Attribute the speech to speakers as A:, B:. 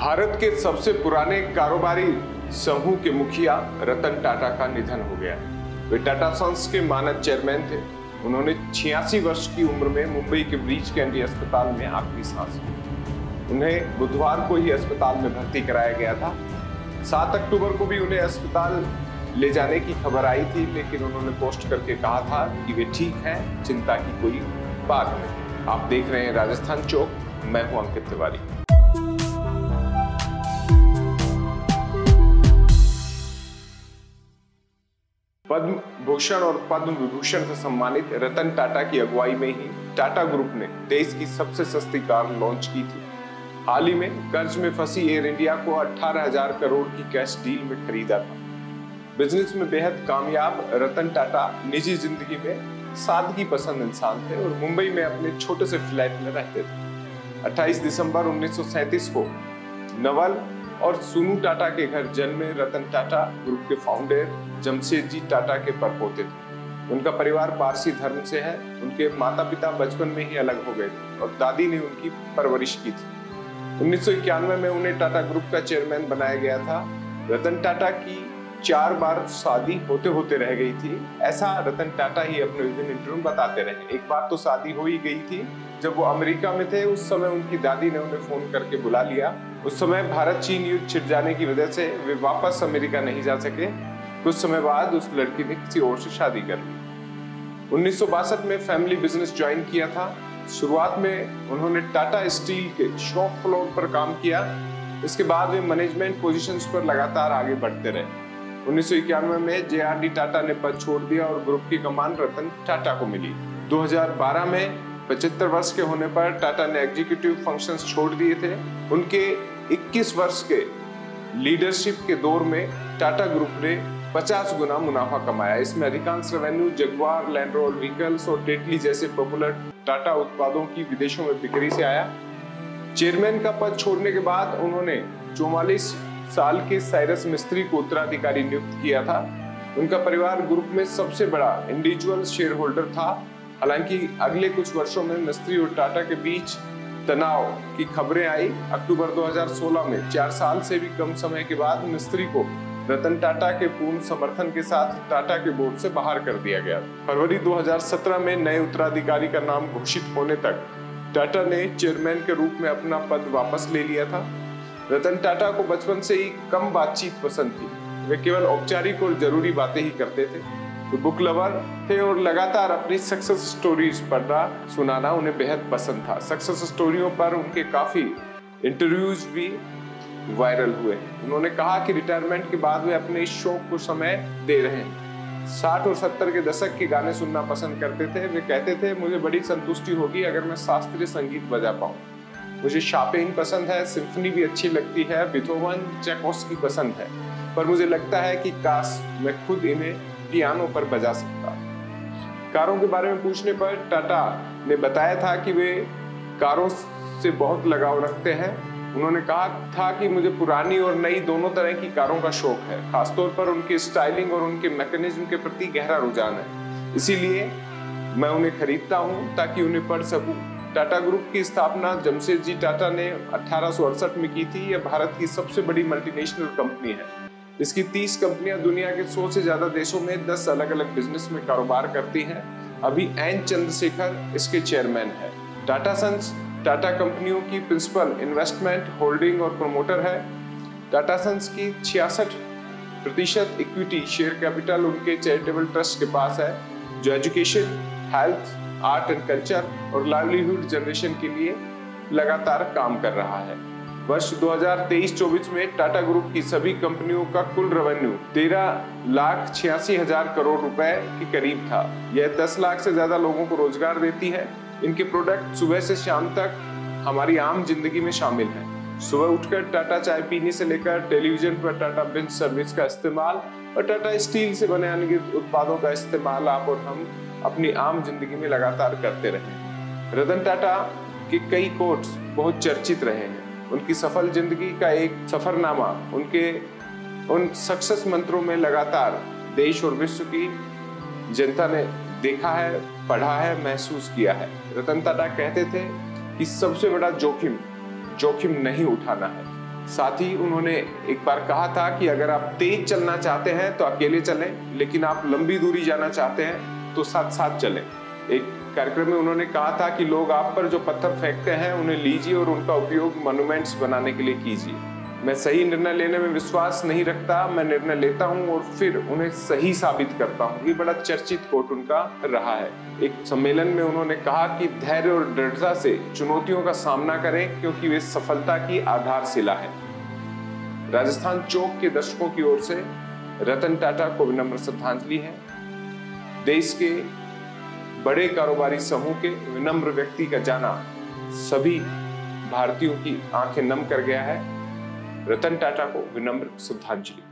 A: भारत के सबसे पुराने कारोबारी समूह के मुखिया रतन टाटा का निधन हो गया। वे टाटा सन्स के मानद चेयरमैन थे। उन्होंने 86 वर्ष की उम्र में मुंबई के ब्रीच कैंडी अस्पताल में आखिरी सांस ली। उन्हें बुधवार को ही अस्पताल में भर्ती कराया गया था। 7 अक्टूबर को भी उन्हें अस्पताल ले जाने की खबर आई थी, लेकिन उन्होंने पोस्ट करके कहा था कि वे ठीक हैं, चिंता की कोई बात नहीं। आप देख रहे हैं राजस्थान चौक, मैं हूं अंकित तिवारी। पद्म भूषण और पद्म विभूषण से सम्मानित रतन टाटा की अगुवाई में ही टाटा ग्रुप ने देश की सबसे सस्ती कार लॉन्च की थी। हाल ही में कर्ज में फंसी एयर इंडिया को 18,000 करोड़ की कैश डील में खरीदा था। बिजनेस में बेहद कामयाब रतन टाटा निजी जिंदगी में सादगी पसंद इंसान थे और मुंबई में अपने छोटे से फ्लैट में रहते थे। 28 दिसंबर 1937 को नवल और सुनू टाटा के घर जन्मे रतन टाटा ग्रुप के फाउंडर जमशेदजी टाटा के परपोते थे। उनका परिवार पारसी धर्म से है। उनके माता पिता बचपन में ही अलग हो गए थे और दादी ने उनकी परवरिश की थी। 1991 में उन्हें टाटा ग्रुप का चेयरमैन बनाया गया था। रतन टाटा की 4 बार शादी होते होते रह गई थी। ऐसा रतन टाटा ही अपने विभिन्न इंटरव्यू में बताते रहे। एक बार तो शादी हो ही गई थी। जब वो अमेरिका में थे उस समय उनकी दादी ने उन्हें फोन करके बुला लिया। उस समय भारत चीन युद्ध छिड़ जाने की वजह से वे वापस अमेरिका नहीं जा सके। कुछ समय बाद उस लड़की ने किसी और से शादी कर ली। 1962 में फैमिली बिजनेस ज्वाइन किया था। शुरुआत में उन्होंने टाटा स्टील के शॉप फ्लोर पर काम किया। इसके बाद वे मैनेजमेंट पोजीशंस पर लगातार आगे बढ़ते रहे। 1991 में जे.आर.डी. टाटा ने पद छोड़ दिया और ग्रुप की कमान रतन टाटा को मिली। 2012 में 75 वर्ष के होने पर टाटा ने एग्जीक्यूटिव फंक्शंस छोड़ दिए थे। उनके 21 वर्ष के लीडरशिप के दौर में टाटा ग्रुप ने 50 गुना मुनाफा कमाया। इसमें अधिकांश revenue Jaguar, land rover vehicles और टेटली जैसे पॉपुलर टाटा उत्पादों की विदेशों में बिक्री से आया। चेयरमैन का पद छोड़ने के बाद उन्होंने 44 साल के साइरस मिस्त्री को उत्तराधिकारी नियुक्त किया था। उनका परिवार ग्रुप में सबसे बड़ा इंडिविजुअल शेयर होल्डर था। हालांकि अगले कुछ वर्षों में मिस्त्री और टाटा के बीच तनाव की खबरें आई। अक्टूबर 2016 में 4 साल से भी कम समय के बाद मिस्त्री को रतन टाटा के पूर्ण समर्थन के साथ टाटा के बोर्ड से बाहर कर दिया गया। फरवरी 2017 में नए उत्तराधिकारी का नाम घोषित होने तक टाटा ने चेयरमैन के रूप में अपना पद वापस ले लिया था। रतन टाटा को बचपन से ही कम बातचीत पसंद थी। वे केवल औपचारिक और जरूरी बातें ही करते थे। वे बुक लवर थे और लगातार अपनी सक्सेस स्टोरीज पढ़ना सुनाना उन्हें बेहद पसंद था। सक्सेस स्टोरियों पर उनके काफी इंटरव्यूज भी वायरल हुए। उन्होंने कहा कि रिटायरमेंट के बाद वे अपने इस शौक को समय दे रहे हैं। 60 और 70 के दशक के गाने सुनना पसंद करते थे। वे कहते थे, मुझे बड़ी संतुष्टि होगी अगर मैं शास्त्रीय संगीत बजा पाऊं। मुझे शॉपिंग पसंद है, सिम्फनी भी अच्छी लगती है, बीथोवन, चैकोस्की पसंद है, पर मुझे लगता है कि काश मैं खुद इन्हें पियानो पर बजा सकता। कारों के बारे में पूछने पर टाटा ने बताया था कि वे कारों से बहुत लगाव रखते हैं। उन्होंने कहा था कि मुझे पुरानी और नई दोनों तरह की कारों का शौक है। खासतौर पर उनकी स्टाइलिंग और उनके मैकेनिज्म के प्रति गहरा रुझान है। इसीलिए मैं उन्हें खरीदता हूं ताकि उन्हें पढ़ सकूं। टाटा ग्रुप की स्थापना जमशेदजी टाटा ने 1868 में की थी। यह भारत की सबसे बड़ी मल्टीनेशनल कंपनी है। इसकी 30 कंपनियां दुनिया के 100 से ज्यादा देशों में 10 अलग अलग बिजनेस में कारोबार करती हैं। अभी एन चंद्रशेखर इसके चेयरमैन है। टाटा सन्स टाटा कंपनियों की प्रिंसिपल इन्वेस्टमेंट, होल्डिंग और प्रमोटर है। टाटा सन्स की 66% इक्विटी शेयर कैपिटल उनके चैरिटेबल ट्रस्ट के पास है, जो education, health, art and culture और लाइवलीहुड जनरेशन के लिए लगातार काम कर रहा है। वर्ष 2023-24 में टाटा ग्रुप की सभी कंपनियों का कुल रेवेन्यू 13,86,000 करोड़ रुपए के करीब था। यह 10 लाख से ज्यादा लोगों को रोजगार देती है। इनके प्रोडक्ट सुबह से शाम तक हमारी आम जिंदगी में शामिल हैं। सुबह उठकर टाटा चाय पीने से लेकर टेलीविजन पर टाटा बिंज सर्विस का इस्तेमाल और टाटा स्टील से बने अन्य उत्पादों का इस्तेमाल आप और हम अपनी आम जिंदगी में लगातार करते रहे। रतन टाटा के कई कोट्स बहुत चर्चित रहे हैं। उनकी सफल जिंदगी का एक सफरनामा उनके उन सक्सेस मंत्रों में लगातार देश और विश्व की जनता ने देखा है, पढ़ा है, महसूस किया है। रतन टाटा कहते थे कि सबसे बड़ा जोखिम नहीं उठाना है, साथ ही उन्होंने एक बार कहा था कि अगर आप तेज चलना चाहते हैं तो अकेले चलें, लेकिन आप लंबी दूरी जाना चाहते हैं तो साथ साथ चलें। एक कार्यक्रम में उन्होंने कहा था कि लोग आप पर जो पत्थर फेंकते हैं उन्हें लीजिए और उनका उपयोग मॉन्यूमेंट्स बनाने के लिए कीजिए। मैं सही निर्णय लेने में विश्वास नहीं रखता, मैं निर्णय लेता हूं और फिर उन्हें सही साबित करता हूं। ये बड़ा चर्चित कोट उनका रहा है। एक सम्मेलन में उन्होंने कहा कि धैर्य और दृढ़ता से चुनौतियों का सामना करें, क्योंकि वे सफलता की आधारशिला है। राजस्थान चौक के दर्शकों की ओर से रतन टाटा को विनम्र श्रद्धांजलि है। देश के बड़े कारोबारी समूह के विनम्र व्यक्ति का जाना सभी भारतीयों की आंखें नम कर गया है। रतन टाटा को विनम्र श्रद्धांजलि।